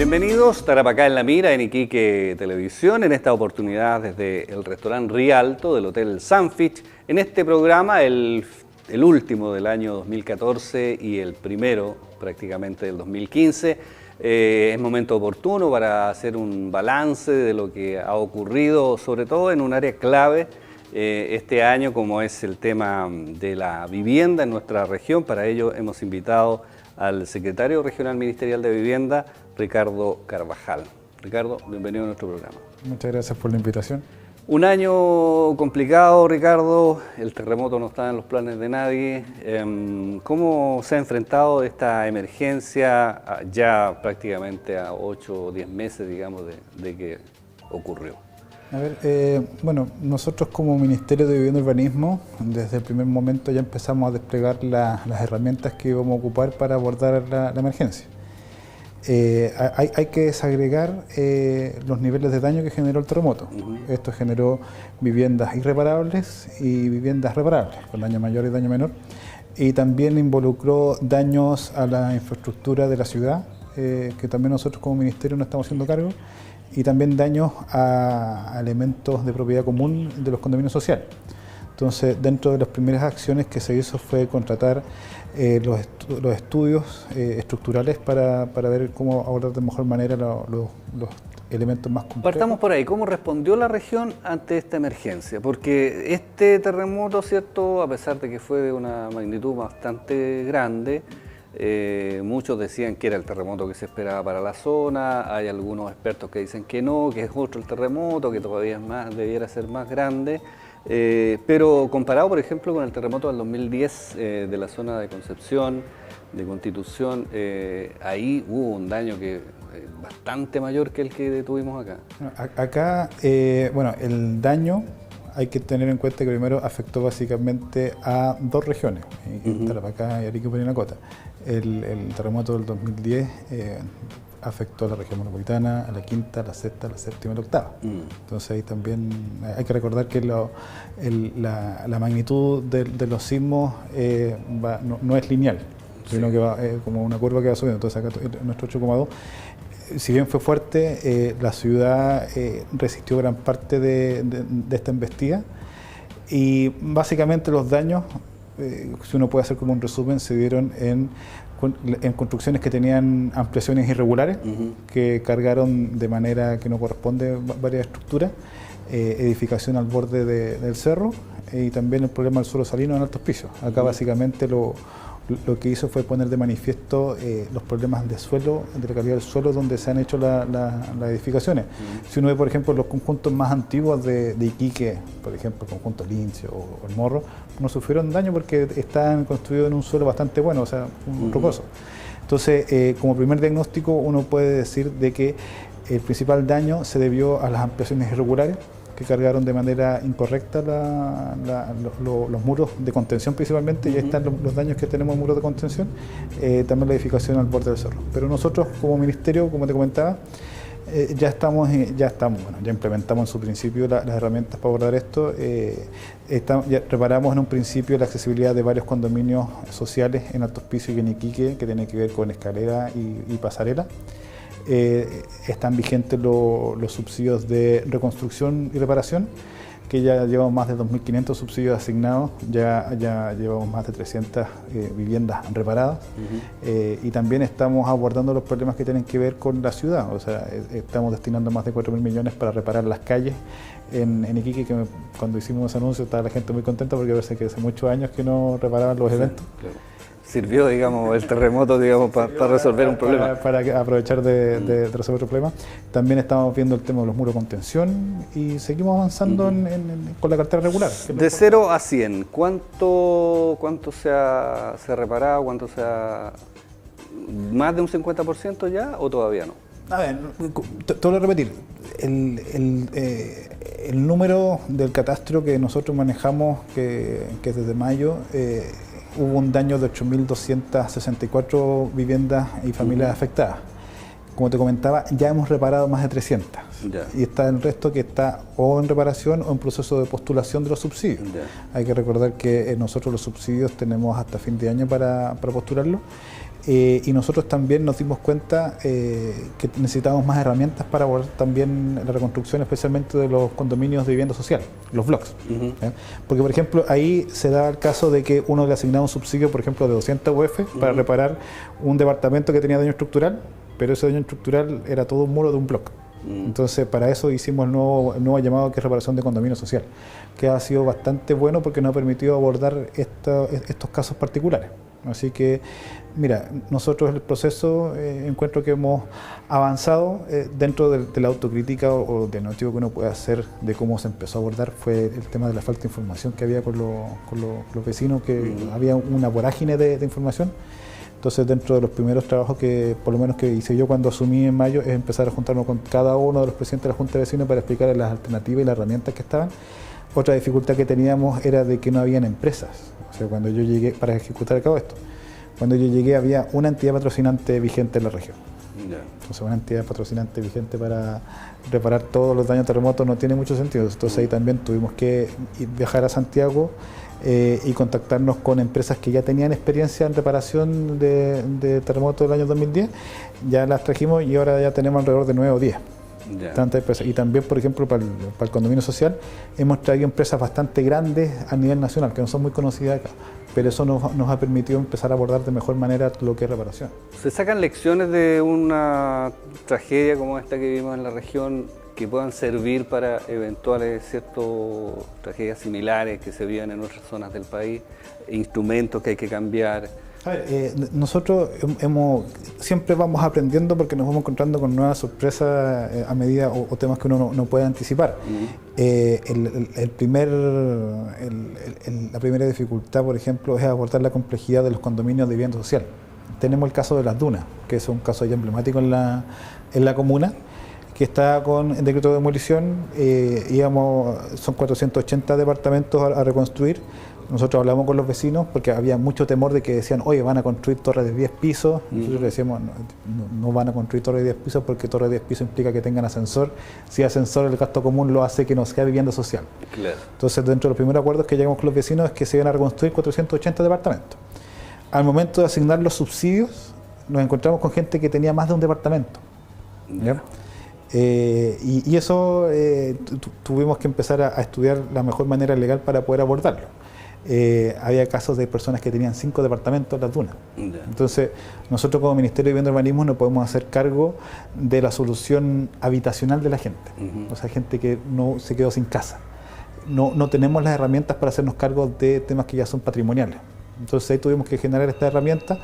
Bienvenidos, Tarapacá en la Mira, en Iquique Televisión, en esta oportunidad desde el restaurante Rialto del Hotel Sunfish, en este programa, el último del año 2014 y el primero prácticamente del 2015. Es momento oportuno para hacer un balance de lo que ha ocurrido, sobre todo en un área clave este año, como es el tema de la vivienda en nuestra región. Para ello hemos invitado al secretario regional ministerial de Vivienda, Ricardo Carvajal. Ricardo, bienvenido a nuestro programa. Muchas gracias por la invitación. Un año complicado, Ricardo, el terremoto no está en los planes de nadie. ¿Cómo se ha enfrentado esta emergencia ya prácticamente a 8 o 10 meses, digamos, de que ocurrió? A ver, bueno, nosotros como Ministerio de Vivienda y Urbanismo, desde el primer momento ya empezamos a desplegar las herramientas que íbamos a ocupar para abordar la emergencia. Hay que desagregar los niveles de daño que generó el terremoto. Esto generó viviendas irreparables y viviendas reparables, con daño mayor y daño menor. Y también involucró daños a la infraestructura de la ciudad, que también nosotros como Ministerio nos estamos haciendo cargo, y también daños a elementos de propiedad común de los condominios sociales. Entonces, dentro de las primeras acciones que se hizo fue contratar los estudios estructurales para ver cómo abordar de mejor manera los elementos más complejos. Partamos por ahí. ¿Cómo respondió la región ante esta emergencia? Porque este terremoto, ¿cierto?, a pesar de que fue de una magnitud bastante grande, muchos decían que era el terremoto que se esperaba para la zona. Hay algunos expertos que dicen que no, que es otro el terremoto, que todavía es más, debiera ser más grande. Pero comparado, por ejemplo, con el terremoto del 2010 de la zona de Concepción, de Constitución, ahí hubo un daño que bastante mayor que el que tuvimos acá. Acá, bueno, el daño hay que tener en cuenta que primero afectó básicamente a dos regiones, Tarapacá y Arica y Parinacota. El terremoto del 2010 afectó a la región metropolitana, a la quinta, a la sexta, a la séptima y a la octava. Entonces ahí también hay que recordar que la magnitud de los sismos no es lineal, sino que va como una curva que va subiendo. Entonces acá nuestro 8,2, si bien fue fuerte, la ciudad resistió gran parte de esta embestida, y básicamente los daños, si uno puede hacer como un resumen, se dieron en construcciones que tenían ampliaciones irregulares, que cargaron de manera que no corresponde varias estructuras, edificación al borde del cerro, y también el problema del suelo salino en altos pisos. Acá básicamente lo que hizo fue poner de manifiesto los problemas de suelo, de la calidad del suelo donde se han hecho las edificaciones. Si uno ve, por ejemplo, los conjuntos más antiguos de Iquique, por ejemplo, el conjunto Lince o el Morro, no sufrieron daño porque están construidos en un suelo bastante bueno, o sea, un rocoso. Entonces, como primer diagnóstico, uno puede decir de que el principal daño se debió a las ampliaciones irregulares, que cargaron de manera incorrecta los muros de contención principalmente, y ahí están los daños que tenemos en muros de contención, también la edificación al borde del cerro. Pero nosotros como ministerio, como te comentaba, ya implementamos en su principio las herramientas para abordar esto. Ya preparamos en un principio la accesibilidad de varios condominios sociales en altos pisos y en Iquique, que tiene que ver con escalera y pasarela. Están vigentes los subsidios de reconstrucción y reparación, que ya llevamos más de 2.500 subsidios asignados, ya llevamos más de 300 viviendas reparadas, y también estamos abordando los problemas que tienen que ver con la ciudad. O sea, estamos destinando más de 4.000 millones para reparar las calles en Iquique, que cuando hicimos ese anuncio estaba la gente muy contenta porque parece que hace muchos años que no reparaban los eventos. Claro. Sirvió, digamos, el terremoto, digamos, para resolver un problema. Para aprovechar de resolver otro problema. También estamos viendo el tema de los muros de contención y seguimos avanzando con la cartera regular. De 0 a 100, ¿cuánto se ha reparado? ¿Cuánto se ha...? ¿Más de un 50% ya o todavía no? A ver, te lo voy a repetir. El número del catastro que nosotros manejamos, que es desde mayo, hubo un daño de 8.264 viviendas y familias afectadas. Como te comentaba, ya hemos reparado más de 300. Ya. Y está el resto que está o en reparación o en proceso de postulación de los subsidios. Ya. Hay que recordar que nosotros los subsidios tenemos hasta fin de año para postularlos. y nosotros también nos dimos cuenta que necesitábamos más herramientas para abordar también la reconstrucción, especialmente de los condominios de vivienda social, los blocks. Porque, por ejemplo, ahí se da el caso de que uno le asignaba un subsidio, por ejemplo, de 200 UF para reparar un departamento que tenía daño estructural, pero ese daño estructural era todo un muro de un bloque. Entonces, para eso hicimos el nuevo llamado, que es reparación de condominio social, que ha sido bastante bueno porque nos ha permitido abordar estos casos particulares. Así que, mira, nosotros el proceso encuentro que hemos avanzado dentro de la autocrítica o del diagnóstico que uno puede hacer de cómo se empezó a abordar. Fue el tema de la falta de información que había con los vecinos, que había una vorágine de información. Entonces, dentro de los primeros trabajos que, por lo menos que hice yo cuando asumí en mayo, es empezar a juntarnos con cada uno de los presidentes de la Junta de Vecinos para explicarles las alternativas y las herramientas que estaban. Otra dificultad que teníamos era de que no habían empresas. O sea, cuando yo llegué, para ejecutar a cabo esto, cuando yo llegué había una entidad patrocinante vigente en la región. Entonces, una entidad patrocinante vigente para reparar todos los daños terremotos no tiene mucho sentido. Entonces, ahí también tuvimos que viajar a Santiago y contactarnos con empresas que ya tenían experiencia en reparación de terremotos del año 2010. Ya las trajimos y ahora ya tenemos alrededor de 9 o 10. Tantas empresas. Y también, por ejemplo, para el condominio social, hemos traído empresas bastante grandes a nivel nacional, que no son muy conocidas acá, pero eso nos ha permitido empezar a abordar de mejor manera lo que es reparación. ¿Se sacan lecciones de una tragedia como esta que vivimos en la región que puedan servir para eventuales tragedias similares que se vivan en otras zonas del país, instrumentos que hay que cambiar? A ver, nosotros siempre vamos aprendiendo porque nos vamos encontrando con nuevas sorpresas a medida o temas que uno no puede anticipar. La primera dificultad, por ejemplo, es abordar la complejidad de los condominios de vivienda social. Tenemos el caso de Las Dunas, que es un caso ya emblemático en la comuna, que está con el decreto de demolición. Son 480 departamentos a reconstruir. Nosotros hablamos con los vecinos porque había mucho temor de que decían, oye, van a construir torres de 10 pisos. Nosotros le decíamos, no van a construir torres de 10 pisos porque torres de 10 pisos implica que tengan ascensor. Si ascensor, el gasto común lo hace que no sea vivienda social. Claro. Entonces, dentro de los primeros acuerdos que llegamos con los vecinos es que se iban a reconstruir 480 departamentos. Al momento de asignar los subsidios, nos encontramos con gente que tenía más de un departamento. ¿Ya? Y eso tuvimos que empezar a estudiar la mejor manera legal para poder abordarlo. Había casos de personas que tenían 5 departamentos en Las Dunas. Entonces, nosotros como Ministerio de Vivienda y Urbanismo no podemos hacer cargo de la solución habitacional de la gente. O sea, gente que no se quedó sin casa. No tenemos las herramientas para hacernos cargo de temas que ya son patrimoniales. Entonces, ahí tuvimos que generar esta herramienta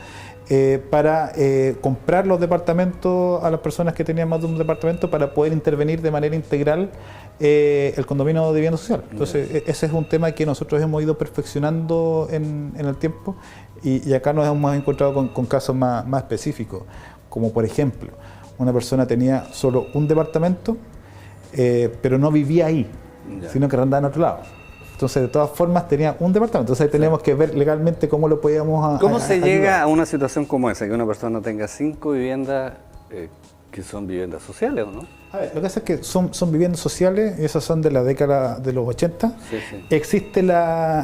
para comprar los departamentos a las personas que tenían más de un departamento para poder intervenir de manera integral el condominio de vivienda social. Entonces, ese es un tema que nosotros hemos ido perfeccionando en el tiempo y acá nos hemos encontrado con casos más específicos, como por ejemplo, una persona tenía solo un departamento, pero no vivía ahí, sino que arrendaba en otro lado. Entonces, de todas formas, tenía un departamento. Entonces, ahí tenemos que ver legalmente cómo lo podíamos ¿Cómo se llega a una situación como esa? Que una persona tenga 5 viviendas que son viviendas sociales, ¿o no? A ver, lo que pasa es que son viviendas sociales, y esas son de la década de los 80.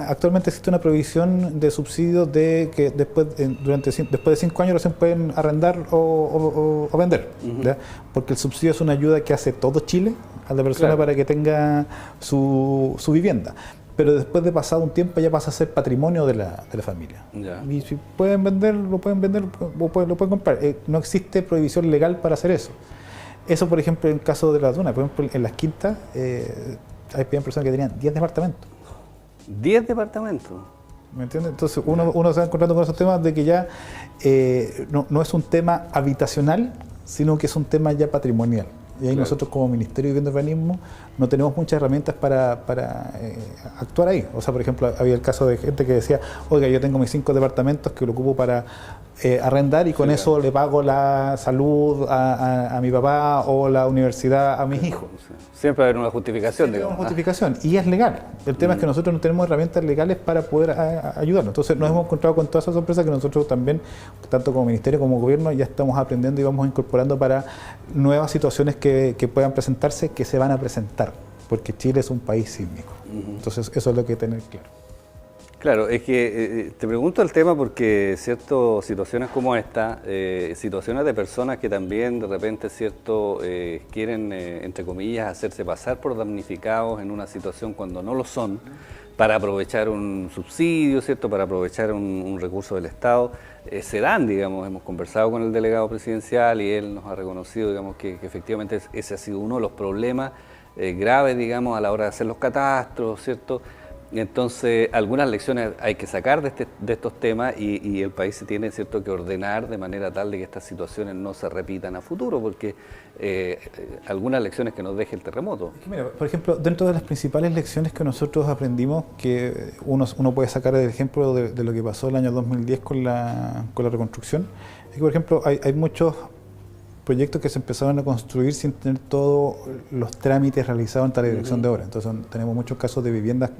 Actualmente existe una provisión de subsidios de que después de 5 años recién pueden arrendar o vender. Porque el subsidio es una ayuda que hace todo Chile a la persona para que tenga su vivienda. Pero después de pasado un tiempo ya pasa a ser patrimonio de la familia. Y si pueden vender, lo pueden vender o lo pueden comprar. No existe prohibición legal para hacer eso. Eso, por ejemplo, en el caso de Las Dunas. Por ejemplo, en Las Quintas hay personas que tenían 10 departamentos. ¿10 departamentos? ¿Me entiendes? Entonces uno se va encontrando con esos temas de que ya no es un tema habitacional, sino que es un tema ya patrimonial. Y ahí nosotros como Ministerio de Vivienda y Urbanismo no tenemos muchas herramientas para actuar ahí. O sea, por ejemplo, había el caso de gente que decía, oiga, yo tengo mis 5 departamentos que lo ocupo para arrendar y con eso le pago la salud a mi papá o la universidad a mis hijos. Siempre va a haber una justificación, digamos. Una justificación, y es legal. El tema es que nosotros no tenemos herramientas legales para poder ayudarnos. Entonces nos hemos encontrado con todas esas sorpresas que nosotros también, tanto como Ministerio como Gobierno, ya estamos aprendiendo y vamos incorporando para nuevas situaciones que puedan presentarse, que se van a presentar, porque Chile es un país sísmico. Entonces eso es lo que hay que tener claro. Claro, es que te pregunto el tema porque, cierto, situaciones como esta, situaciones de personas que también de repente, cierto, quieren, entre comillas, hacerse pasar por damnificados en una situación cuando no lo son, para aprovechar un subsidio, cierto, para aprovechar un recurso del Estado, se dan, digamos, hemos conversado con el delegado presidencial y él nos ha reconocido, digamos, que efectivamente ese ha sido uno de los problemas graves, digamos, a la hora de hacer los catastros, cierto. Entonces, algunas lecciones hay que sacar de estos temas y el país se tiene, cierto, que ordenar de manera tal de que estas situaciones no se repitan a futuro, porque algunas lecciones que nos deje el terremoto. Mira, por ejemplo, dentro de las principales lecciones que nosotros aprendimos, que uno puede sacar el ejemplo de lo que pasó el año 2010 con la reconstrucción, es que, por ejemplo, hay muchos proyectos que se empezaron a construir sin tener todos los trámites realizados en la dirección de obra. Entonces tenemos muchos casos de viviendas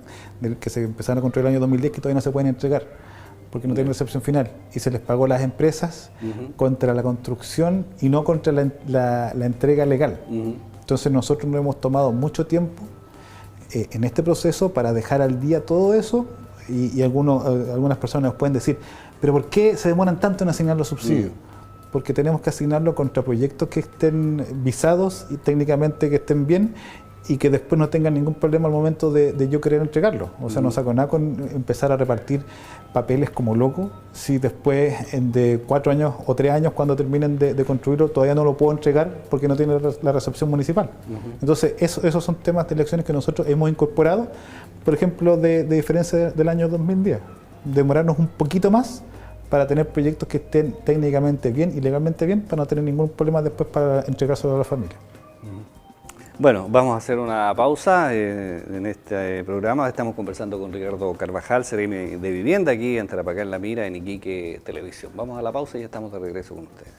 que se empezaron a construir el año 2010 que todavía no se pueden entregar porque no tienen recepción final y se les pagó a las empresas contra la construcción y no contra la entrega legal. Entonces nosotros nos hemos tomado mucho tiempo en este proceso para dejar al día todo eso y algunas personas nos pueden decir, pero ¿por qué se demoran tanto en asignar los subsidios? Porque tenemos que asignarlo contra proyectos que estén visados y técnicamente que estén bien y que después no tengan ningún problema al momento de yo querer entregarlo. O sea, no saco nada con empezar a repartir papeles como loco si después de 4 años o 3 años cuando terminen de construirlo todavía no lo puedo entregar porque no tiene la recepción municipal. Entonces, esos son temas de elecciones que nosotros hemos incorporado, por ejemplo, de diferencia del año 2010. Demorarnos un poquito más para tener proyectos que estén técnicamente bien y legalmente bien, para no tener ningún problema después para entregárselo a la familia. Bueno, vamos a hacer una pausa en este programa. Estamos conversando con Ricardo Carvajal, CRM de Vivienda, aquí en Tarapacá en La Mira, en Iquique Televisión. Vamos a la pausa y ya estamos de regreso con ustedes.